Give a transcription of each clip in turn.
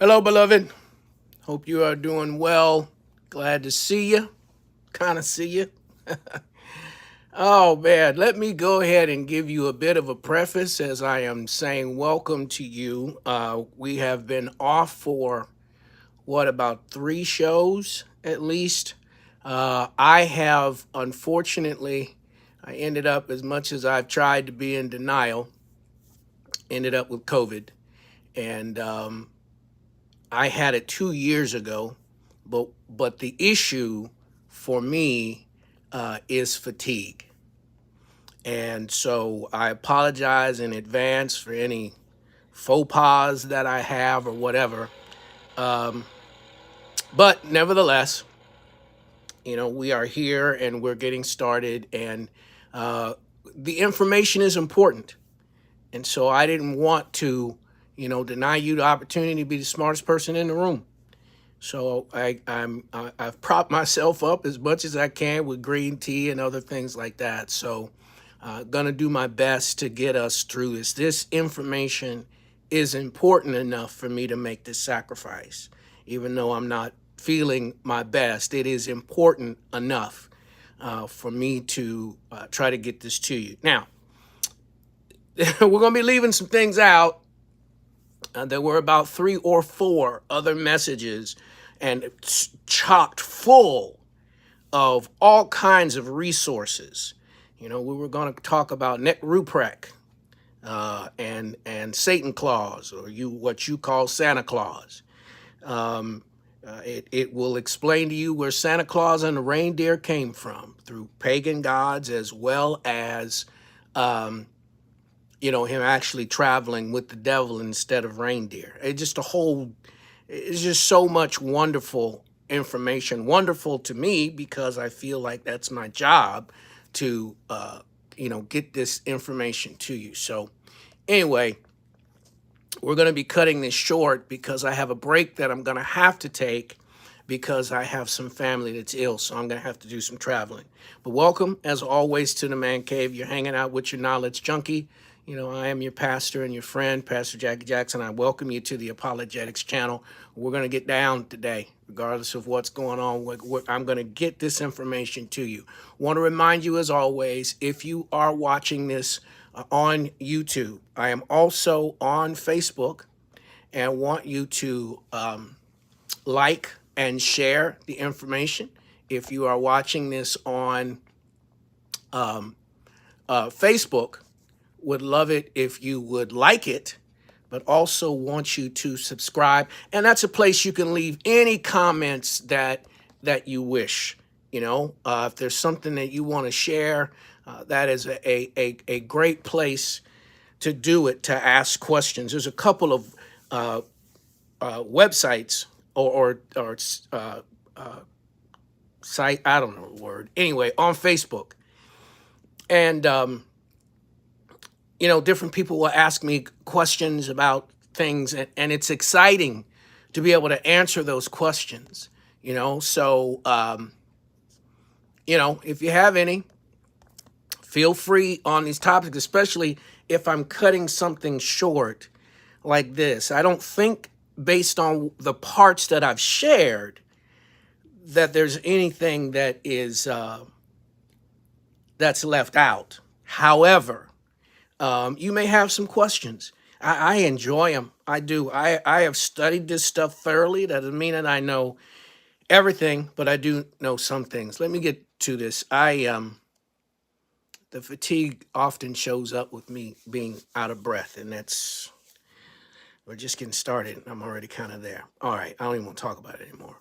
Hello, beloved. Hope you are doing well. Glad to see you. Kind of see you. Oh, man. Let me go ahead and give you a bit of a preface as I am saying welcome to you. We have been off for, about 3 shows at least. I have, unfortunately, I ended up, as much as I've tried to be in denial, ended up with COVID. And I had it 2 years ago, but the issue for me is fatigue, and so I apologize in advance for any faux pas that I have or whatever. Um, but nevertheless, we are here and we're getting started, and uh, the information is important, and so I didn't want to, deny you the opportunity to be the smartest person in the room. So I've propped myself up as much as I can with green tea and other things like that. So gonna do my best to get us through this. This information is important enough for me to make this sacrifice. Even though I'm not feeling my best, it is important enough for me to try to get this to you. Now, we're gonna be leaving some things out. There were about 3 or 4 other messages, and it's chocked full of all kinds of resources. We were going to talk about Net Ruprecht and Satan Claus, or what you call Santa Claus. It will explain to you where Santa Claus and the reindeer came from through pagan gods, as well as him actually traveling with the devil instead of reindeer. It's just so much wonderful information. Wonderful to me because I feel like that's my job to, get this information to you. So anyway, we're going to be cutting this short because I have a break that I'm going to have to take because I have some family that's ill, so I'm going to have to do some traveling. But welcome, as always, to the Man Cave. You're hanging out with your knowledge junkie. I am your pastor and your friend, Pastor Jackie Jackson. I welcome you to the Apologetics channel. We're going to get down today, regardless of what's going on. I'm going to get this information to you. Want to remind you, as always, if you are watching this on YouTube, I am also on Facebook, and want you to like and share the information. If you are watching this on Facebook, would love it if you would like it, but also want you to subscribe. And that's a place you can leave any comments that you wish. If there's something that you want to share, that is a great place to do it, to ask questions. There's a couple of websites or site, I don't know the word. Anyway, on Facebook. And, different people will ask me questions about things, and it's exciting to be able to answer those questions, So, if you have any, feel free on these topics, especially if I'm cutting something short like this. I don't think, based on the parts that I've shared, that there's anything that is that's left out. However, you may have some questions. I enjoy them. I do. I have studied this stuff thoroughly. That doesn't mean that I know everything, but I do know some things. Let me get to this. The fatigue often shows up with me being out of breath, and we're just getting started. I'm already kind of there. All right, I don't even want to talk about it anymore.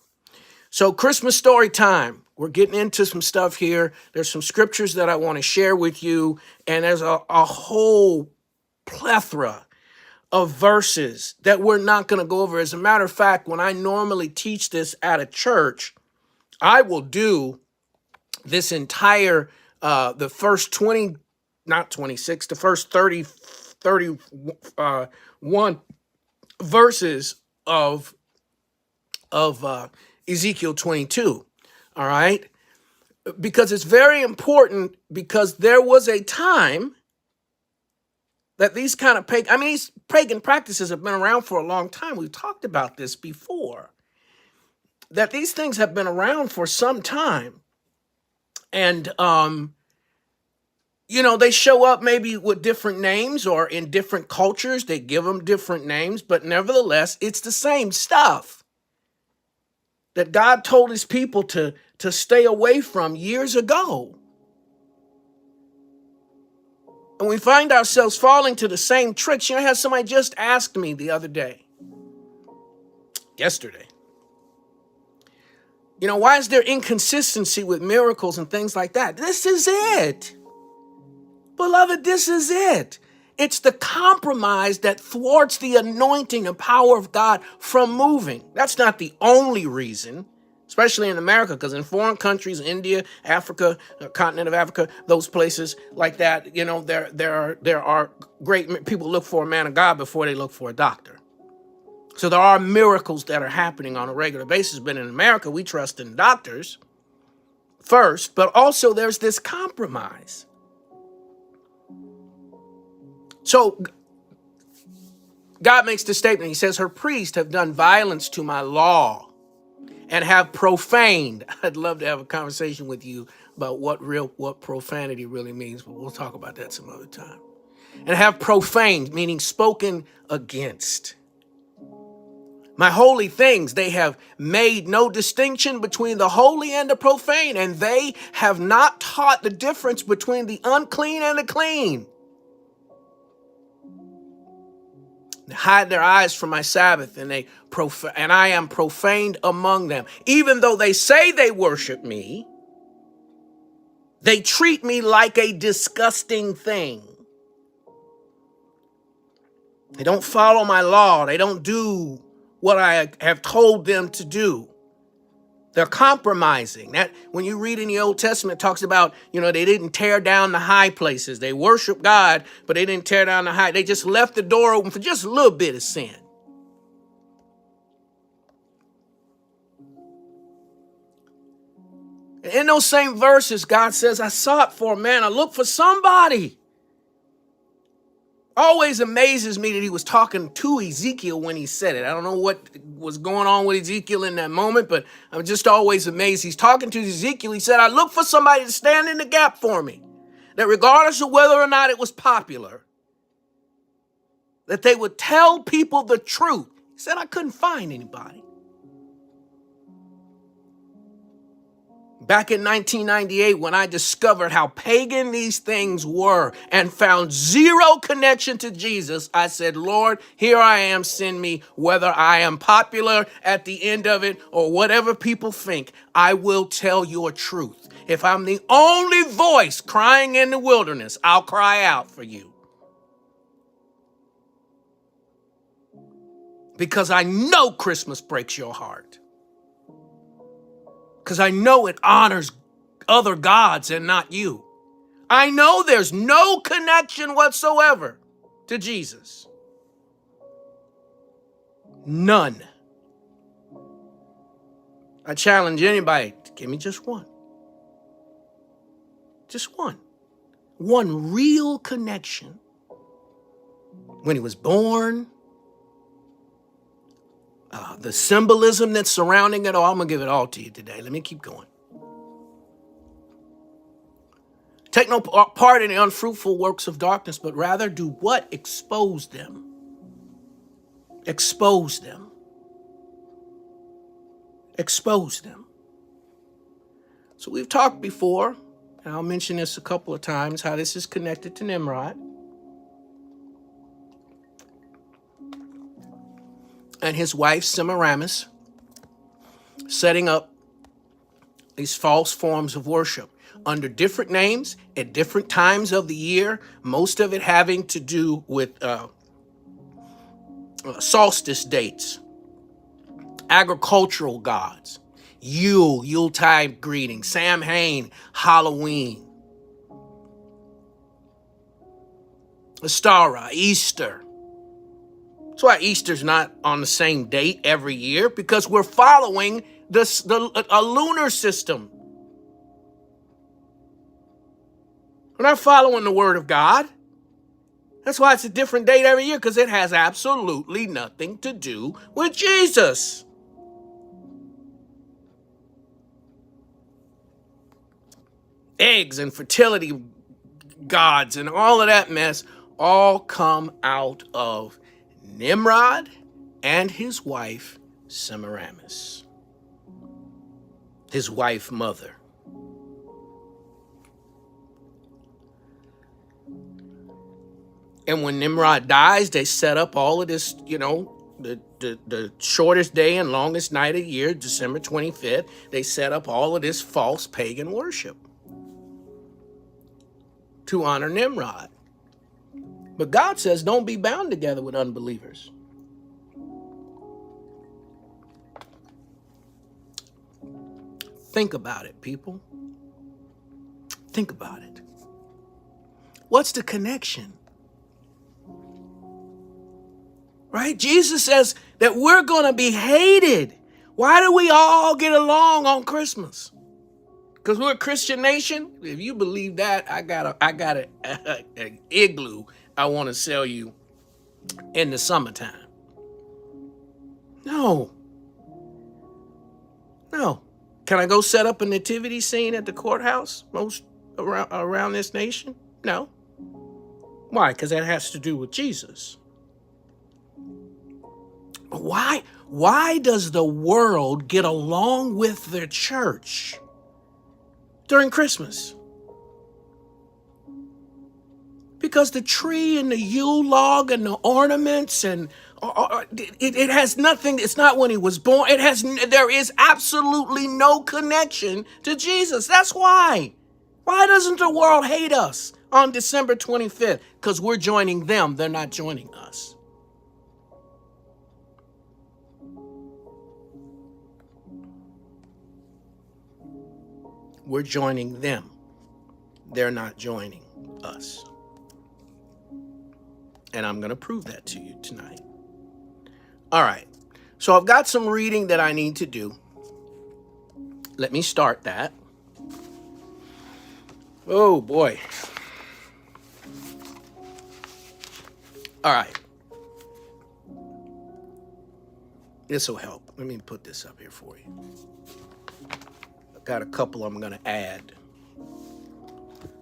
So Christmas story time. We're getting into some stuff here. There's some scriptures that I want to share with you, and there's a whole plethora of verses that we're not going to go over. As a matter of fact, when I normally teach this at a church, I will do this entire, the first 20, not 26, the first 31 verses of Ezekiel 22, all right? Because it's very important, because there was a time that these kind of these pagan practices have been around for a long time. We've talked about this before, that these things have been around for some time. And, they show up maybe with different names, or in different cultures, they give them different names, but nevertheless, it's the same stuff that God told his people to stay away from years ago. And we find ourselves falling to the same tricks. I had somebody just asked me the other day, yesterday, why is there inconsistency with miracles and things like that? This is it. Beloved, this is it. It's the compromise that thwarts the anointing and power of God from moving. That's not the only reason, especially in America, because in foreign countries, India, Africa, continent of Africa, those places like that, there are great people look for a man of God before they look for a doctor. So there are miracles that are happening on a regular basis. But in America, we trust in doctors first, but also there's this compromise. So God makes the statement. He says, her priests have done violence to my law and have profaned. I'd love to have a conversation with you about what profanity really means, but we'll talk about that some other time. And have profaned, meaning spoken against. My holy things, they have made no distinction between the holy and the profane, and they have not taught the difference between the unclean and the clean. They hide their eyes from my Sabbath, and I am profaned among them. Even though they say they worship me, they treat me like a disgusting thing. They don't follow my law. They don't do what I have told them to do. They're compromising. That when you read in the Old Testament, it talks about, they didn't tear down the high places. They worship God, but they didn't tear down the high. They just left the door open for just a little bit of sin. And in those same verses, God says, I sought for a man. I looked for somebody. Always amazes me that he was talking to Ezekiel when he said it. I don't know what was going on with Ezekiel in that moment, but I'm just always amazed. He's talking to Ezekiel. He said, I look for somebody to stand in the gap for me, that regardless of whether or not it was popular, that they would tell people the truth. He said, I couldn't find anybody. Back in 1998, when I discovered how pagan these things were and found zero connection to Jesus, I said, Lord, here I am, send me. Whether I am popular at the end of it or whatever people think, I will tell your truth. If I'm the only voice crying in the wilderness, I'll cry out for you. Because I know Christmas breaks your heart. Because I know it honors other gods and not you. I know there's no connection whatsoever to Jesus. None. I challenge anybody, give me just one. Just one. One real connection. When he was born, the symbolism that's surrounding it all. I'm going to give it all to you today. Let me keep going. Take no part in the unfruitful works of darkness, but rather do what? Expose them. Expose them. Expose them. So we've talked before, and I'll mention this a couple of times, how this is connected to Nimrod. And his wife, Semiramis, setting up these false forms of worship under different names at different times of the year, most of it having to do with solstice dates, agricultural gods, Yuletide greetings, Samhain, Halloween, Astara, Easter. That's why Easter's not on the same date every year, because we're following a lunar system. We're not following the word of God. That's why it's a different date every year, because it has absolutely nothing to do with Jesus. Eggs and fertility gods and all of that mess all come out of Nimrod and his wife, Semiramis, his wife mother. And when Nimrod dies, they set up all of this, the shortest day and longest night of the year, December 25th. They set up all of this false pagan worship to honor Nimrod. But God says, don't be bound together with unbelievers. Think about it, people. Think about it. What's the connection? Right? Jesus says that we're going to be hated. Why do we all get along on Christmas? Because we're a Christian nation? If you believe that, I got an igloo I want to sell you in the summertime. No. Can I go set up a nativity scene at the courthouse most around this nation? No. Why? Because that has to do with Jesus. But why does the world get along with their church during Christmas? Because the tree and the Yule log and the ornaments and it has nothing. It's not when he was born. There is absolutely no connection to Jesus. That's why. Why doesn't the world hate us on December 25th? Because we're joining them. They're not joining us. We're joining them. They're not joining us. And I'm going to prove that to you tonight. All right. So I've got some reading that I need to do. Let me start that. Oh, boy. All right. This will help. Let me put this up here for you. I've got a couple I'm going to add.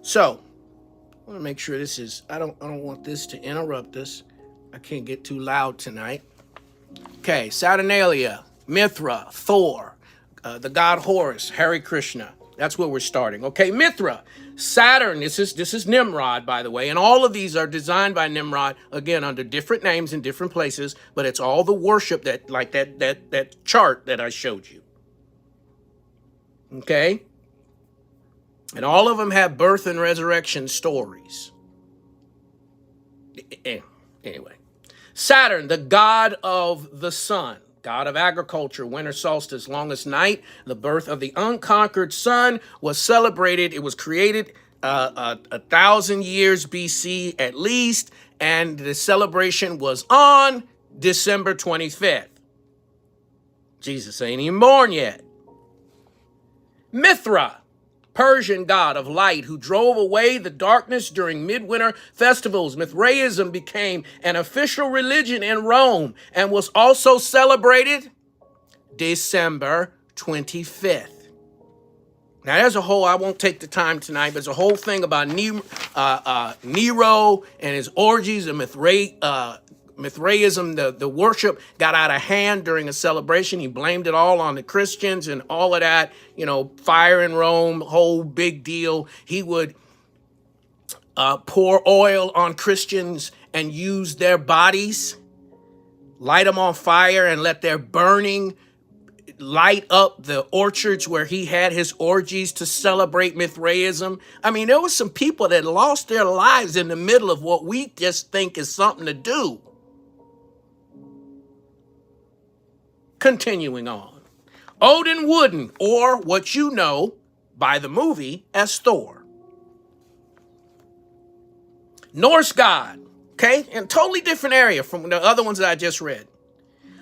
So, I want to make sure this is, I don't want this to interrupt us. I can't get too loud tonight. Okay, Saturnalia, Mithra, Thor, the god Horus, Hare Krishna. That's where we're starting. Okay, Mithra, Saturn. This is Nimrod, by the way, and all of these are designed by Nimrod, again under different names in different places, but it's all the worship that chart that I showed you. Okay, and all of them have birth and resurrection stories. Anyway, Saturn, the god of the sun, god of agriculture, winter solstice, longest night, the birth of the unconquered sun was celebrated. It was created 1,000 years BC at least, and the celebration was on December 25th. Jesus ain't even born yet. Mithra, Persian god of light who drove away the darkness during midwinter festivals. Mithraism became an official religion in Rome and was also celebrated December 25th. Now, there's a whole, I won't take the time tonight, but there's a whole thing about Nero and his orgies and Mithraism. The worship got out of hand during a celebration. He blamed it all on the Christians and all of that, fire in Rome, whole big deal. He would pour oil on Christians and use their bodies, light them on fire and let their burning light up the orchards where he had his orgies to celebrate Mithraism. I mean, there were some people that lost their lives in the middle of what we just think is something to do. Continuing on. Odin Wooden, or what you know by the movie as Thor. Norse god, okay? In a totally different area from the other ones that I just read.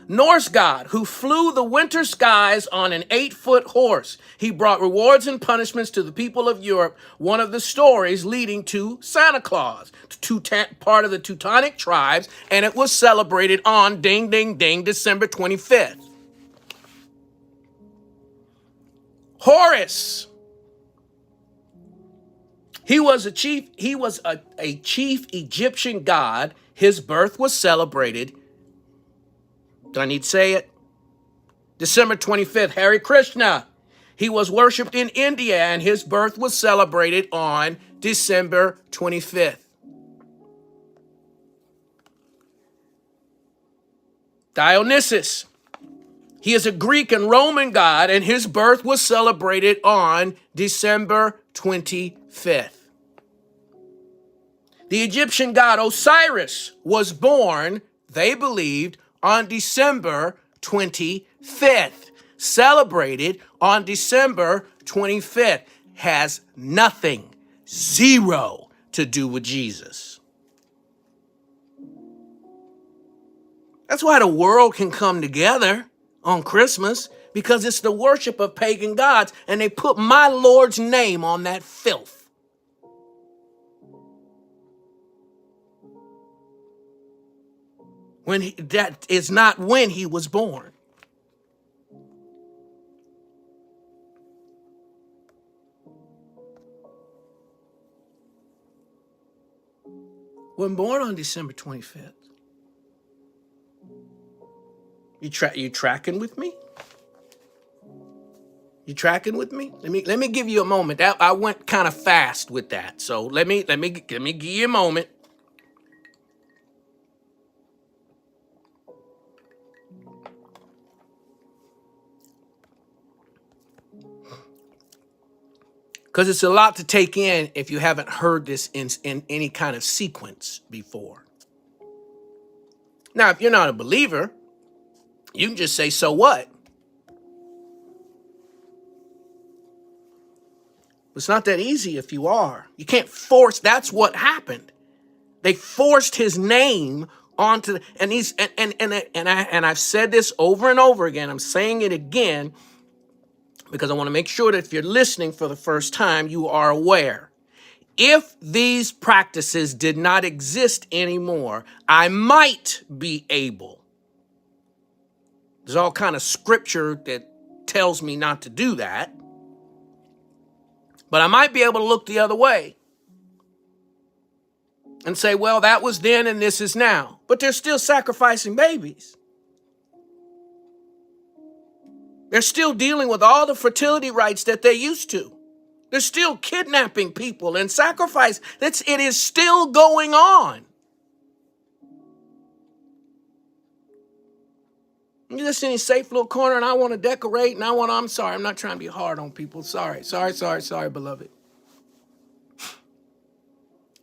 Norse god who flew the winter skies on an 8-foot horse. He brought rewards and punishments to the people of Europe, one of the stories leading to Santa Claus, part of the Teutonic tribes, and it was celebrated on ding, ding, ding, December 25th. Horus. He was a chief Egyptian god. His birth was celebrated. Do I need to say it? December 25th, Hare Krishna. He was worshipped in India and his birth was celebrated on December 25th. Dionysus. He is a Greek and Roman god and his birth was celebrated on December 25th. The Egyptian god Osiris was born, they believed, on December 25th. Celebrated on December 25th. Has nothing, zero, to do with Jesus. That's why the world can come together on Christmas, because it's the worship of pagan gods, and they put my Lord's name on that filth. That is not when he was born. Wasn't born on December 25th. You tracking with me? You tracking with me? Let me give you a moment. I went kind of fast with that, so let me give you a moment. Because it's a lot to take in if you haven't heard this in any kind of sequence before. Now, if you're not a believer, you can just say, so what? It's not that easy if you are. You can't force, that's what happened. They forced his name onto, and I've said this over and over again. I'm saying it again, because I want to make sure that if you're listening for the first time, you are aware. If these practices did not exist anymore, I might be able. There's all kind of scripture that tells me not to do that. But I might be able to look the other way and say, well, that was then and this is now. But they're still sacrificing babies. They're still dealing with all the fertility rites that they used to. They're still kidnapping people and sacrifice. It is still going on. You're just in a safe little corner and I want to decorate and I'm sorry, I'm not trying to be hard on people. Sorry, beloved.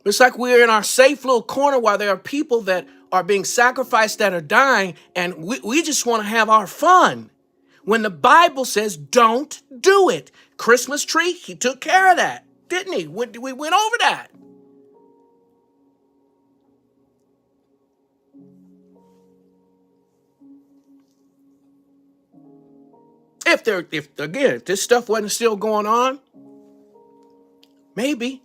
It's like we're in our safe little corner while there are people that are being sacrificed that are dying and we just want to have our fun. When the Bible says, don't do it. Christmas tree, he took care of that. didn't he? We went over that. If this stuff wasn't still going on, maybe.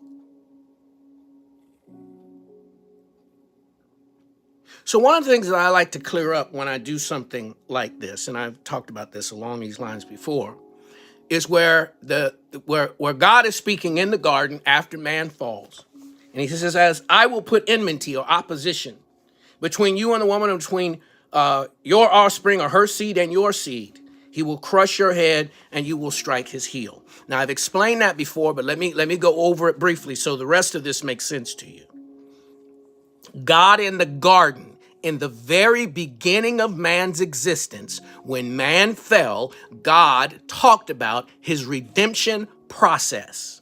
So one of the things that I like to clear up when I do something like this, and I've talked about this along these lines before, is where God is speaking in the garden after man falls. And he says, as I will put enmity or opposition between you and the woman, and between your offspring or her seed and your seed. He will crush your head and you will strike his heel. Now, I've explained that before, but let me go over it briefly so the rest of this makes sense to you. God in the garden, in the very beginning of man's existence, when man fell, God talked about his redemption process.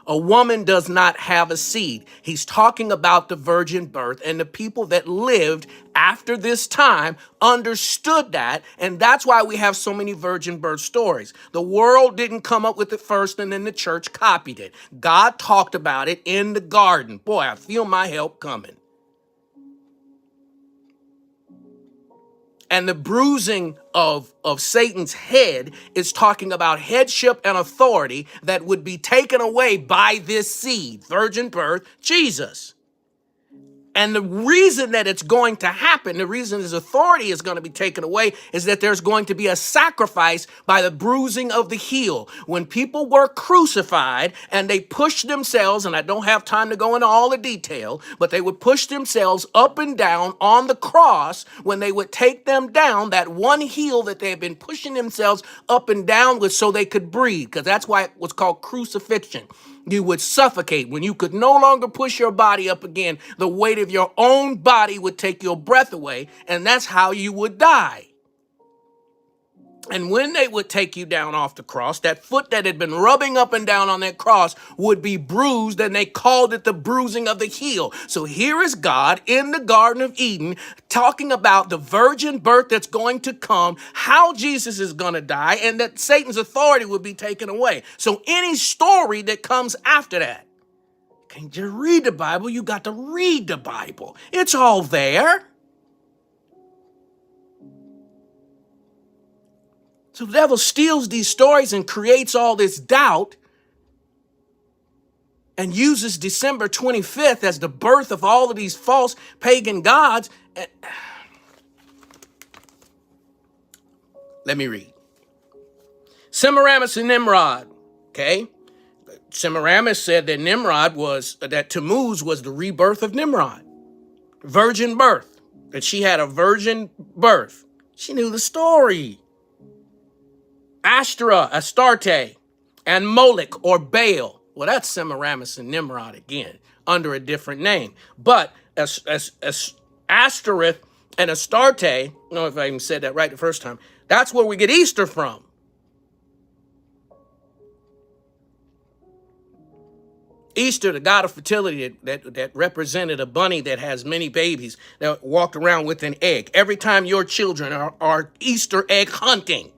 A woman does not have a seed. He's talking about the virgin birth, and the people that lived after this time understood that, and that's why we have so many virgin birth stories. The world didn't come up with it first, and then the church copied it. God talked about it in the garden. Boy, I feel my help coming. And the bruising of Satan's head is talking about headship and authority that would be taken away by this seed, virgin birth, Jesus. And the reason that it's going to happen, the reason his authority is going to be taken away, is that there's going to be a sacrifice by the bruising of the heel. When people were crucified and they pushed themselves, and I don't have time to go into all the detail, but they would push themselves up and down on the cross. When they would take them down, that one heel that they had been pushing themselves up and down with so they could breathe, because that's why it was called crucifixion. You would suffocate. When you could no longer push your body up again, the weight of your own body would take your breath away, and that's how you would die. And when they would take you down off the cross, that foot that had been rubbing up and down on that cross would be bruised, and they called it the bruising of the heel. So here is God in the Garden of Eden talking about the virgin birth that's going to come, how Jesus is going to die, and that Satan's authority would be taken away. So any story that comes after that, you can't just read the Bible, you got to read the Bible. It's all there. So the devil steals these stories and creates all this doubt and uses December 25th as the birth of all of these false pagan gods. Let me read. Semiramis and Nimrod, okay? Semiramis said that Tammuz was the rebirth of Nimrod. Virgin birth, that she had a virgin birth. She knew the story. Astarte, and Moloch or Baal. Well, that's Semiramis and Nimrod again, under a different name. But as Ashtoreth and Astarte, I don't know if I even said that right the first time, that's where we get Easter from. Easter, the god of fertility that represented a bunny that has many babies that walked around with an egg. Every time your children are Easter egg hunting,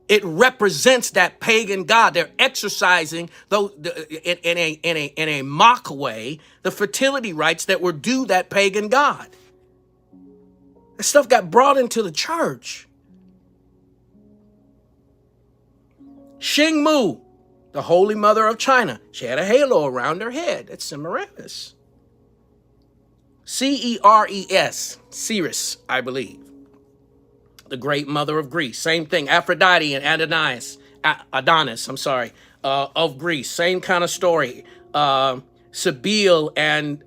it represents that pagan god. They're exercising, though, in a mock way, the fertility rites that were due that pagan god. That stuff got brought into the church. Xingmu, the Holy Mother of China, she had a halo around her head. That's Semiramis. Ceres, Ceres, I believe. The great mother of Greece. Same thing. Aphrodite and Adonis, of Greece. Same kind of story. Cybele and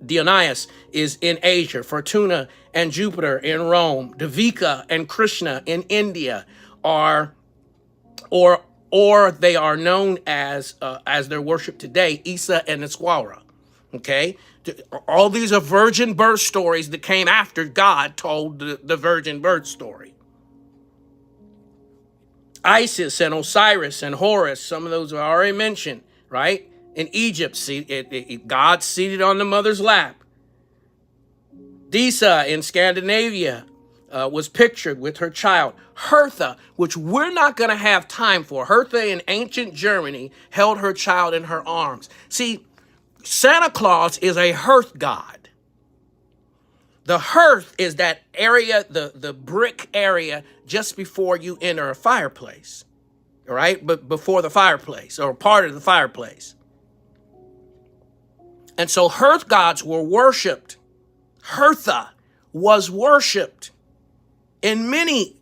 Dionysus is in Asia. Fortuna and Jupiter in Rome. Devika and Krishna in India are, or they are known as their worship today, Isa and Iswara. Okay? All these are virgin birth stories that came after God told the virgin birth story. Isis and Osiris and Horus, some of those are already mentioned, right? In Egypt, God seated on the mother's lap. Disa in Scandinavia, was pictured with her child. Hertha, which we're not going to have time for. Hertha in ancient Germany held her child in her arms. See, Santa Claus is a hearth god. The hearth is that area, the brick area just before you enter a fireplace. All right, but before the fireplace or part of the fireplace. And so hearth gods were worshipped. Hertha was worshipped in many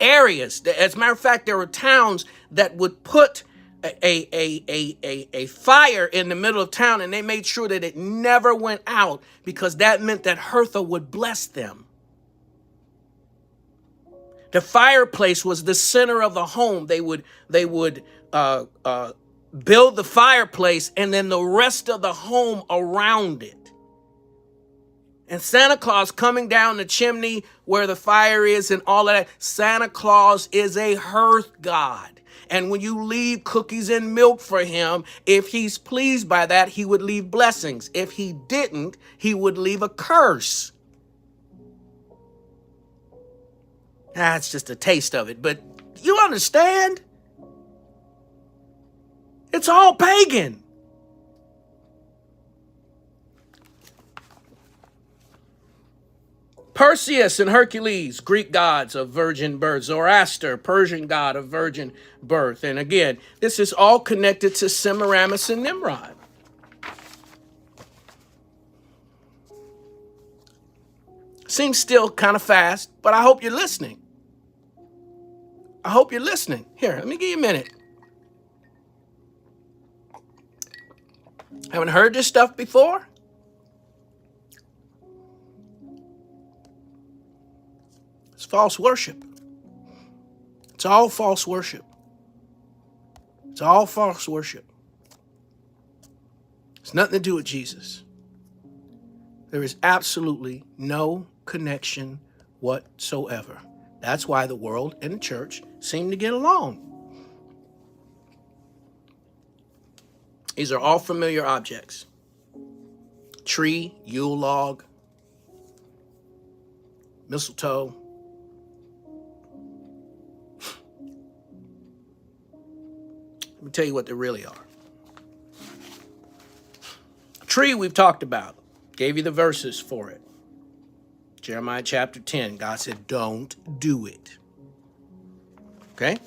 areas. As a matter of fact, there were towns that would put a fire in the middle of town, and they made sure that it never went out because that meant that Hertha would bless them. The fireplace was the center of the home. They would build the fireplace and then the rest of the home around it. And Santa Claus coming down the chimney where the fire is and all of that. Santa Claus is a hearth god. And when you leave cookies and milk for him, if he's pleased by that, he would leave blessings. If he didn't, he would leave a curse. That's just a taste of it. But you understand? It's all pagan. Perseus and Hercules, Greek gods of virgin birth. Zoroaster, Persian god of virgin birth. And again, this is all connected to Semiramis and Nimrod. Seems still kind of fast, but I hope you're listening. I hope you're listening. Here, let me give you a minute. Haven't heard this stuff before? It's false worship. It's all false worship. It's all false worship. It's nothing to do with Jesus. There is absolutely no connection whatsoever. That's why the world and the church seem to get along. These are all familiar objects. Tree, Yule log, mistletoe. Let me tell you what they really are. Tree we've talked about. Gave you the verses for it. Jeremiah chapter 10, God said, don't do it. Okay?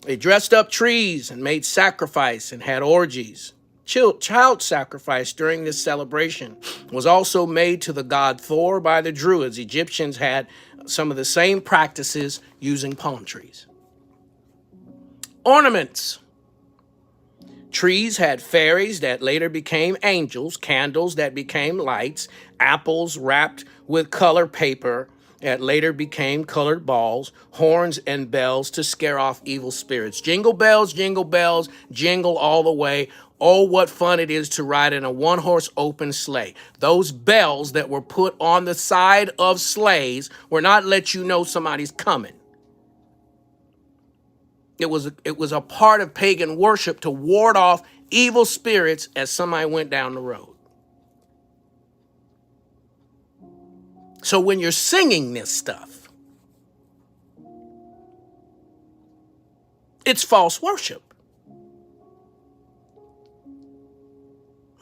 They dressed up trees and made sacrifice and had orgies. Child sacrifice during this celebration was also made to the god Thor by the Druids. Egyptians had some of the same practices using palm trees. Ornaments. Trees had fairies that later became angels, candles that became lights, apples wrapped with color paper that later became colored balls, horns and bells to scare off evil spirits. Jingle bells, jingle all the way. Oh, what fun it is to ride in a one-horse open sleigh. Those bells that were put on the side of sleighs were not let you know somebody's coming. It was a part of pagan worship to ward off evil spirits as somebody went down the road. So when you're singing this stuff, it's false worship.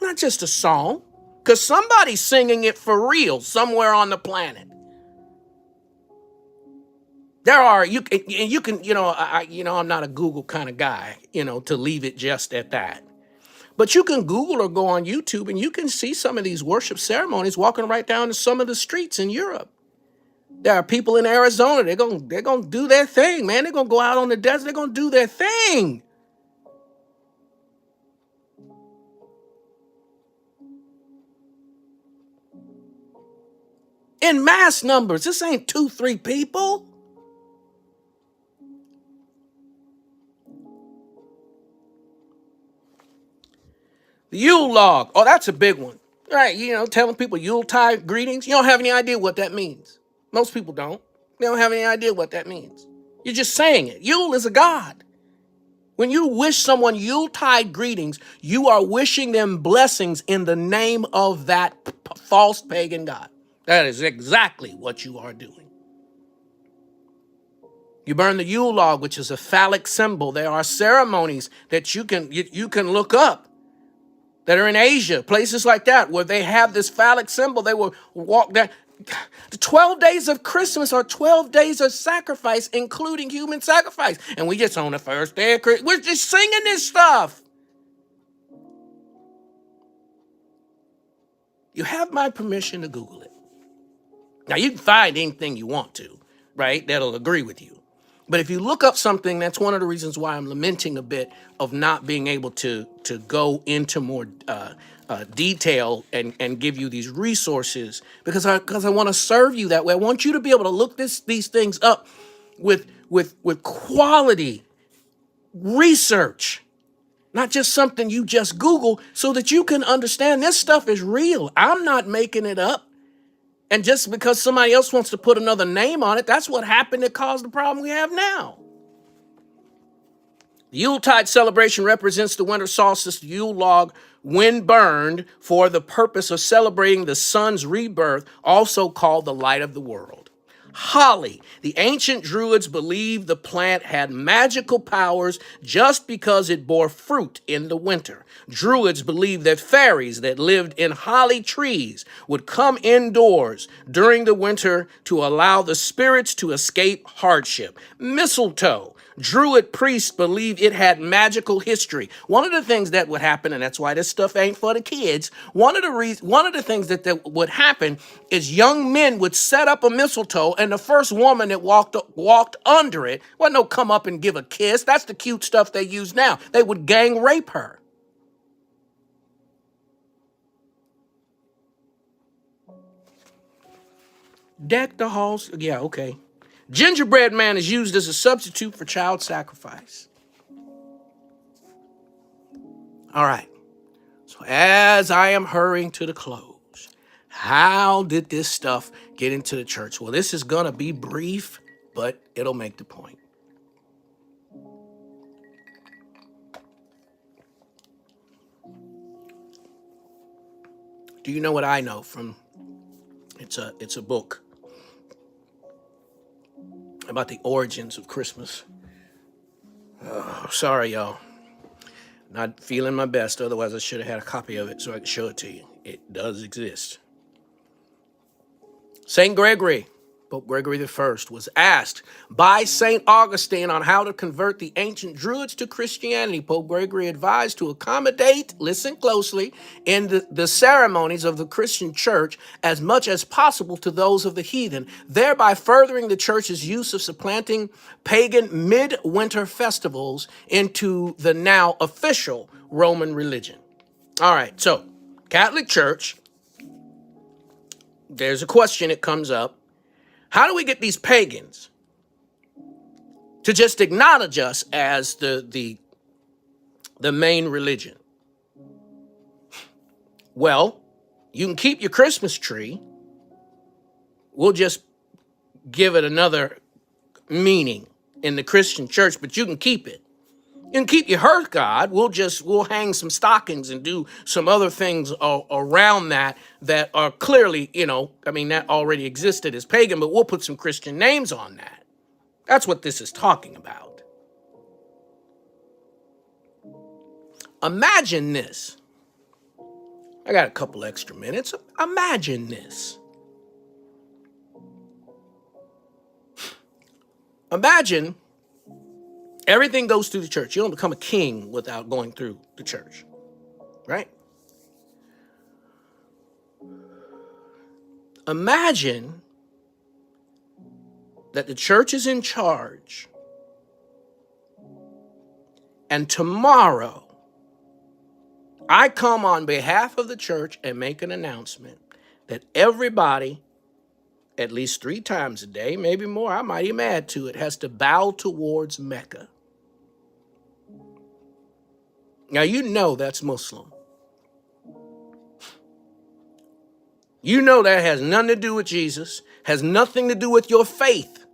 Not just a song, because somebody's singing it for real somewhere on the planet. There are, you can, I'm not a Google kind of guy, to leave it just at that. But you can Google or go on YouTube and you can see some of these worship ceremonies walking right down to some of the streets in Europe. There are people in Arizona, they're gonna do their thing, man. They're gonna go out on the desert, they're gonna do their thing. In mass numbers, this ain't 2-3 people. The Yule log. Oh, that's a big one. Right, telling people Yuletide greetings. You don't have any idea what that means. Most people don't. They don't have any idea what that means. You're just saying it. Yule is a god. When you wish someone Yuletide greetings, you are wishing them blessings in the name of that false pagan god. That is exactly what you are doing. You burn the Yule log, which is a phallic symbol. There are ceremonies that you can look up that are in Asia, places like that, where they have this phallic symbol. They will walk down. The 12 days of Christmas are 12 days of sacrifice, including human sacrifice. And we just on the first day of Christmas, we're just singing this stuff. You have my permission to Google it. Now, you can find anything you want to, right? That'll agree with you. But if you look up something, that's one of the reasons why I'm lamenting a bit of not being able to go into more detail and give you these resources, because I want to serve you that way. I want you to be able to look these things up with quality research, not just something you just Google, so that you can understand this stuff is real. I'm not making it up. And just because somebody else wants to put another name on it, that's what happened that caused the problem we have now. The Yuletide celebration represents the winter solstice, the Yule log, when burned for the purpose of celebrating the sun's rebirth, also called the light of the world. Holly. The ancient Druids believed the plant had magical powers just because it bore fruit in the winter. Druids believed that fairies that lived in holly trees would come indoors during the winter to allow the spirits to escape hardship. Mistletoe. Druid priests believed it had magical history. One of the things that would happen, and that's why this stuff ain't for the kids, one of the things that would happen is young men would set up a mistletoe, and the first woman that walked under it wasn't no come up and give a kiss. That's the cute stuff they use now. They would gang rape her. Deck the halls. Yeah, okay. Gingerbread man is used as a substitute for child sacrifice. All right. So as I am hurrying to the close, how did this stuff get into the church? Well, this is going to be brief, but it'll make the point. Do you know what I know from, it's a book about the origins of Christmas. Oh, sorry, y'all. Not feeling my best. Otherwise, I should have had a copy of it so I could show it to you. It does exist. St. Gregory, Pope Gregory I, was asked by St. Augustine on how to convert the ancient Druids to Christianity. Pope Gregory advised to accommodate, listen closely, in the ceremonies of the Christian church as much as possible to those of the heathen, thereby furthering the church's use of supplanting pagan midwinter festivals into the now official Roman religion. All right, so Catholic Church, there's a question that comes up. How do we get these pagans to just acknowledge us as the main religion? Well, you can keep your Christmas tree. We'll just give it another meaning in the Christian church, but you can keep it. You can keep your hearth god. We'll hang some stockings and do some other things around that are clearly, that already existed as pagan, but we'll put some Christian names on that. That's what this is talking about. Imagine this. I got a couple extra minutes. Imagine this. Imagine everything goes through the church. You don't become a king without going through the church, right? Imagine that the church is in charge, and tomorrow I come on behalf of the church and make an announcement that everybody, at least 3 times a day, maybe more, I might even add to it, has to bow towards Mecca. Now, you know that's Muslim. You know that has nothing to do with Jesus, has nothing to do with your faith.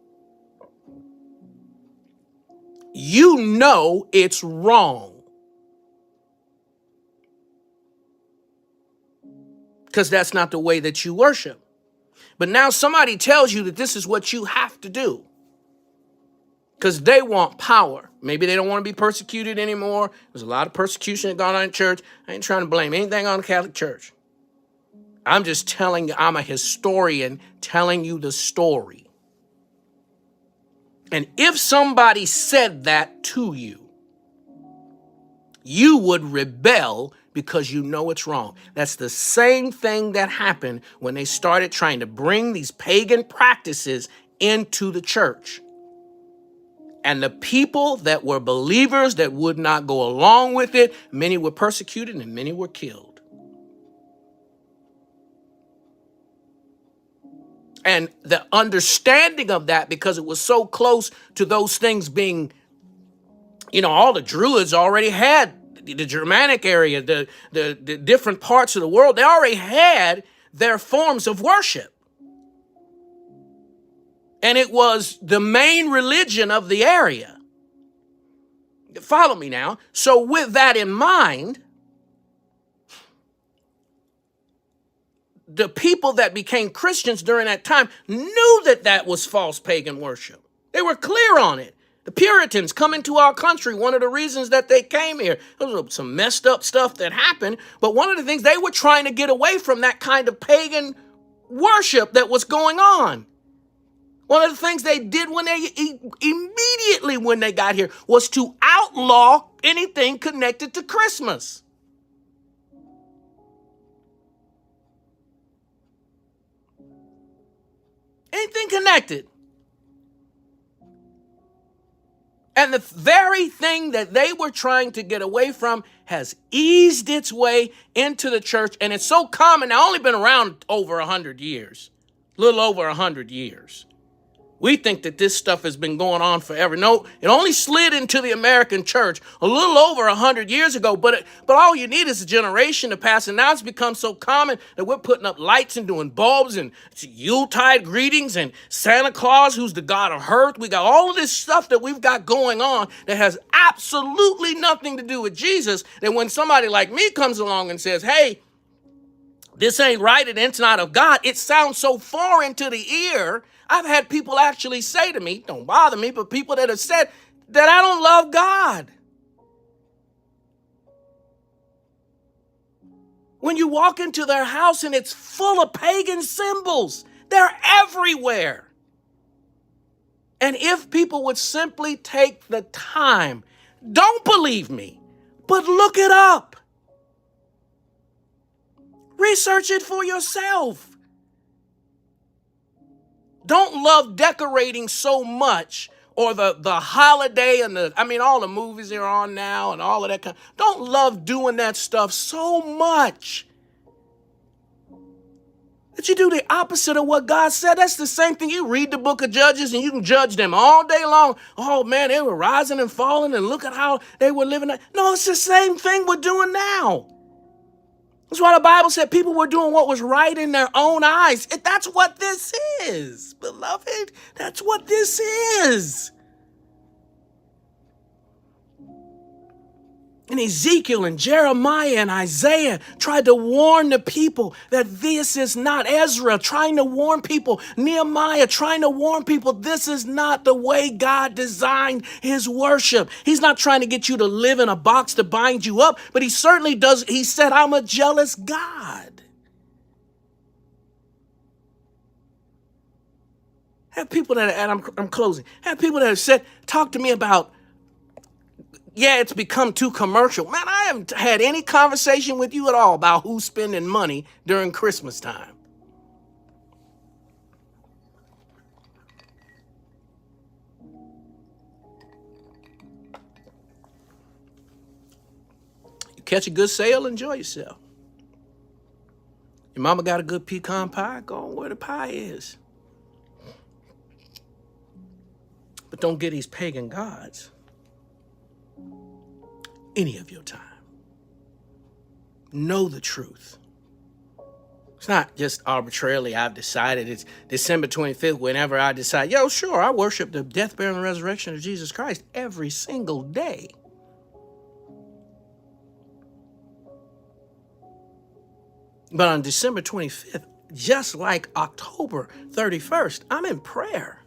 You know it's wrong. Because that's not the way that you worship. But now somebody tells you that this is what you have to do because they want power. Maybe they don't want to be persecuted anymore. There's a lot of persecution that gone on in church. I ain't trying to blame anything on the Catholic Church. I'm just telling you, I'm a historian telling you the story. And if somebody said that to you, you would rebel because you know it's wrong. That's the same thing that happened when they started trying to bring these pagan practices into the church. And the people that were believers that would not go along with it, many were persecuted and many were killed. And the understanding of that, because it was so close to those things being, all the Druids already had the Germanic area, the different parts of the world, they already had their forms of worship. And it was the main religion of the area. Follow me now. So with that in mind, the people that became Christians during that time knew that that was false pagan worship. They were clear on it. The Puritans coming to our country, one of the reasons that they came here, there was some messed up stuff that happened, but one of the things, they were trying to get away from that kind of pagan worship that was going on. One of the things they did immediately when they got here was to outlaw anything connected to Christmas. Anything connected. And the very thing that they were trying to get away from has eased its way into the church. And it's so common. Now, only been around over 100 years, a little over 100 years. We think that this stuff has been going on forever. No, it only slid into the American church a little over 100 years ago. But all you need is a generation to pass. And now it's become so common that we're putting up lights and doing bulbs and Yuletide greetings and Santa Claus, who's the god of earth. We got all of this stuff that we've got going on that has absolutely nothing to do with Jesus. That when somebody like me comes along and says, hey, this ain't right and it's not of God, it sounds so foreign to the ear. I've had people actually say to me, don't bother me, but people that have said that I don't love God. When you walk into their house and it's full of pagan symbols, they're everywhere. And if people would simply take the time, don't believe me, but look it up. Research it for yourself. Don't love decorating so much, or the holiday and all the movies they're on now and all of that don't love doing that stuff so much that you do the opposite of what God said. That's the same thing. You read the book of Judges and you can judge them all day long. Oh man, they were rising and falling and look at how they were living. No, it's the same thing we're doing now. That's why the Bible said people were doing what was right in their own eyes. That's what this is, beloved. That's what this is. And Ezekiel and Jeremiah and Isaiah tried to warn the people that this is not. Ezra trying to warn people. Nehemiah trying to warn people. This is not the way God designed his worship. He's not trying to get you to live in a box to bind you up, but he certainly does. He said, I'm a jealous God. Have people that, and I'm closing, have people that have said, talk to me about, yeah, it's become too commercial. Man, I haven't had any conversation with you at all about who's spending money during Christmas time. You catch a good sale, enjoy yourself. Your mama got a good pecan pie, go on where the pie is. But don't get these pagan gods any of your time. Know the truth. It's not just arbitrarily I've decided it's December 25th whenever I decide, sure, I worship the death, burial, and resurrection of Jesus Christ every single day. But on December 25th, just like October 31st, I'm in prayer.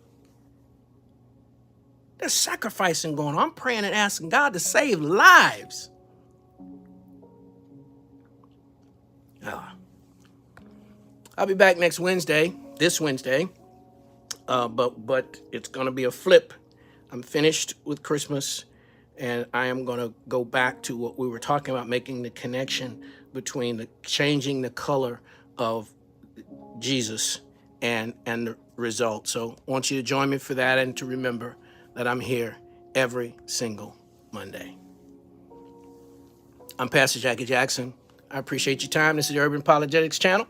There's sacrificing going on. I'm praying and asking God to save lives. I'll be back next Wednesday, this Wednesday, but it's going to be a flip. I'm finished with Christmas, and I am going to go back to what we were talking about, making the connection between changing the color of Jesus and the result. So I want you to join me for that, and to remember that I'm here every single Monday. I'm Pastor Jackie Jackson. I appreciate your time. This is the Urban Apologetics Channel.